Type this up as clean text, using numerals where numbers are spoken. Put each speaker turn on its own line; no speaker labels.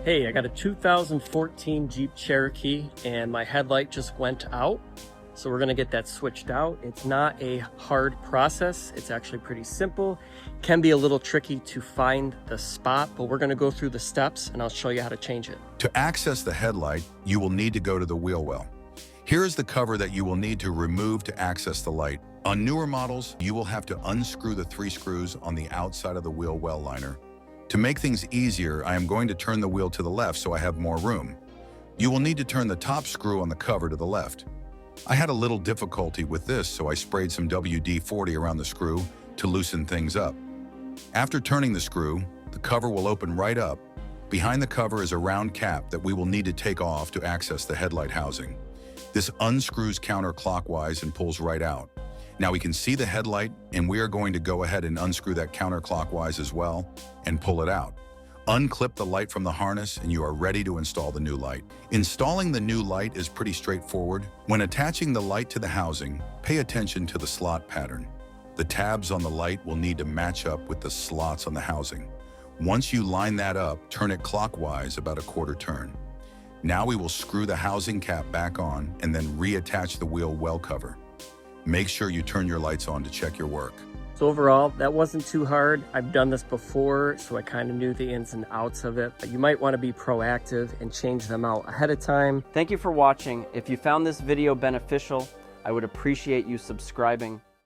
Hey, I got a 2014 Jeep Cherokee and my headlight just went out. So we're gonna get that switched out. It's not a hard process. It's actually pretty simple. Can be a little tricky to find the spot, but we're gonna go through the steps and I'll show you how to change it.
To access the headlight, you will need to go to the wheel well. Here is the cover that you will need to remove to access the light. On newer models, you will have to unscrew the 3 screws on the outside of the wheel well liner. To make things easier, I am going to turn the wheel to the left so I have more room. You will need to turn the top screw on the cover to the left. I had a little difficulty with this, so I sprayed some WD-40 around the screw to loosen things up. After turning the screw, the cover will open right up. Behind the cover is a round cap that we will need to take off to access the headlight housing. This unscrews counterclockwise and pulls right out. Now we can see the headlight, and we are going to go ahead and unscrew that counterclockwise as well and pull it out. Unclip the light from the harness and you are ready to install the new light. Installing the new light is pretty straightforward. When attaching the light to the housing, pay attention to the slot pattern. The tabs on the light will need to match up with the slots on the housing. Once you line that up, turn it clockwise about a quarter turn. Now we will screw the housing cap back on and then reattach the wheel well cover. Make sure you turn your lights on to check your work.
So overall, that wasn't too hard. I've done this before, so I kind of knew the ins and outs of it, but you might want to be proactive and change them out ahead of time. Thank you for watching. If you found this video beneficial, I would appreciate you subscribing.